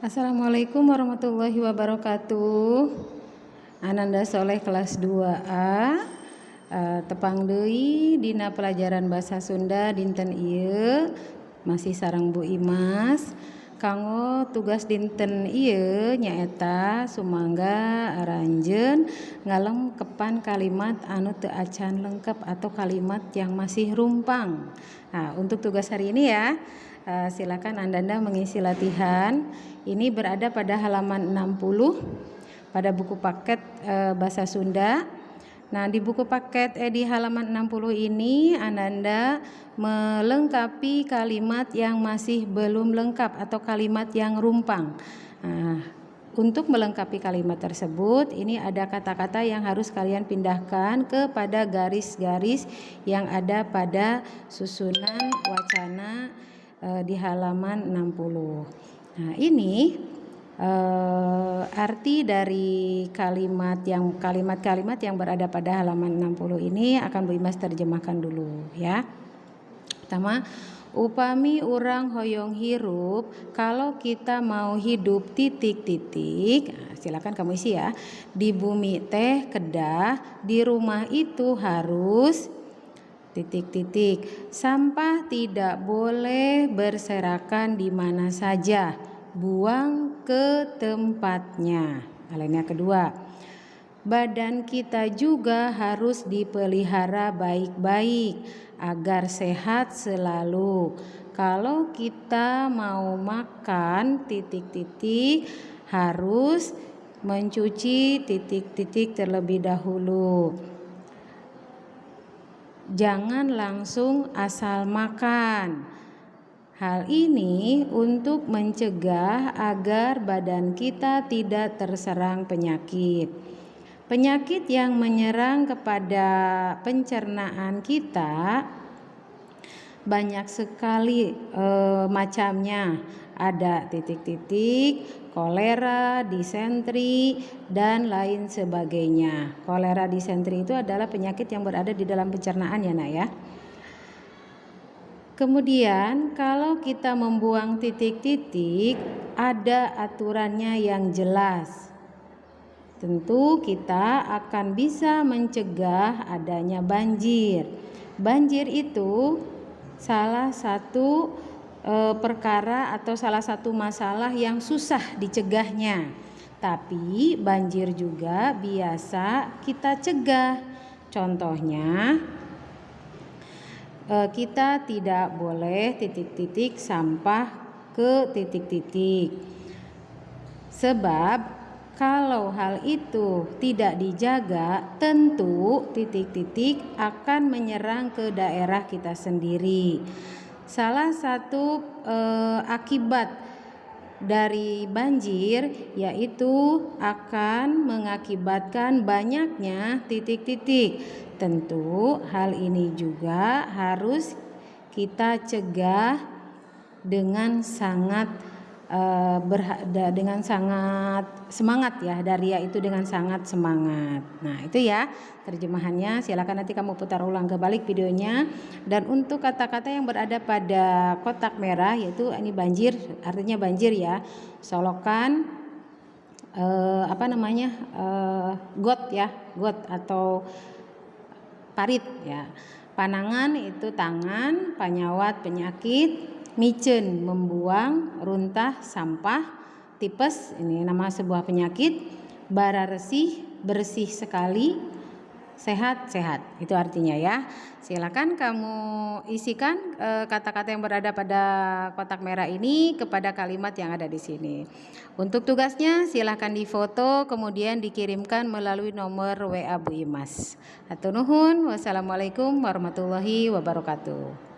Assalamualaikum warahmatullahi wabarakatuh. Ananda Soleh kelas 2A, tepang deui dina pelajaran basa Sunda dinten ieu masih sareng Bu Imas. Kanggo tugas dinten ieu nyaeta sumangga aranjeun ngalengkepan kalimat anu teu acan lengkap atau kalimat yang masih rumpang. Nah, untuk tugas hari ini ya, silakan Anda mengisi latihan. Ini berada pada halaman 60 pada buku paket bahasa Sunda. Nah, di buku paket di halaman 60 ini Anda melengkapi kalimat yang masih belum lengkap atau kalimat yang rumpang. Nah, untuk melengkapi kalimat tersebut, ini ada kata-kata yang harus kalian pindahkan kepada garis-garis yang ada pada susunan wacana di halaman 60. Nah, ini arti dari kalimat-kalimat yang berada pada halaman 60 ini akan Bu Imas terjemahkan dulu ya. Pertama, upami urang hoyong hirup, kalau kita mau hidup titik-titik, nah, silakan kamu isi ya. Di bumi teh kedah, di rumah itu harus titik-titik. Sampah tidak boleh berserakan di mana saja, buang ke tempatnya. Alinea kedua, badan kita juga harus dipelihara baik-baik agar sehat selalu. Kalau kita mau makan titik-titik, harus mencuci titik-titik terlebih dahulu. Jangan langsung asal makan. Hal ini untuk mencegah agar badan kita tidak terserang penyakit. Penyakit yang menyerang kepada pencernaan kita banyak sekali macamnya. Ada titik-titik, kolera, disentri, dan lain sebagainya. Kolera, disentri itu adalah penyakit yang berada di dalam pencernaan ya nak ya. Kemudian kalau kita membuang titik-titik, ada aturannya yang jelas. Tentu kita akan bisa mencegah adanya banjir. Banjir itu salah satu perkara atau salah satu masalah yang susah dicegahnya. Tapi banjir juga biasa kita cegah. Contohnya, kita tidak boleh titik-titik sampah ke titik-titik. Sebab kalau hal itu tidak dijaga, tentu titik-titik akan menyerang ke daerah kita sendiri. Salah satu akibat dari banjir yaitu akan mengakibatkan banyaknya titik-titik. Tentu hal ini juga harus kita cegah dengan sangat semangat ya. Daria itu dengan sangat semangat. Nah, itu ya terjemahannya. Silakan nanti kamu putar ulang kebalik videonya. Dan untuk kata-kata yang berada pada kotak merah, yaitu ini banjir, artinya banjir ya. Solokan got ya, got atau parit ya. Panangan itu tangan, panyawat penyakit, micen membuang, runtah sampah, tipes ini nama sebuah penyakit, bara resih bersih sekali, sehat-sehat. Itu artinya ya. Silakan kamu isikan kata-kata yang berada pada kotak merah ini kepada kalimat yang ada di sini. Untuk tugasnya silakan difoto kemudian dikirimkan melalui nomor WA Bu Imas. Hatur nuhun. Wassalamualaikum warahmatullahi wabarakatuh.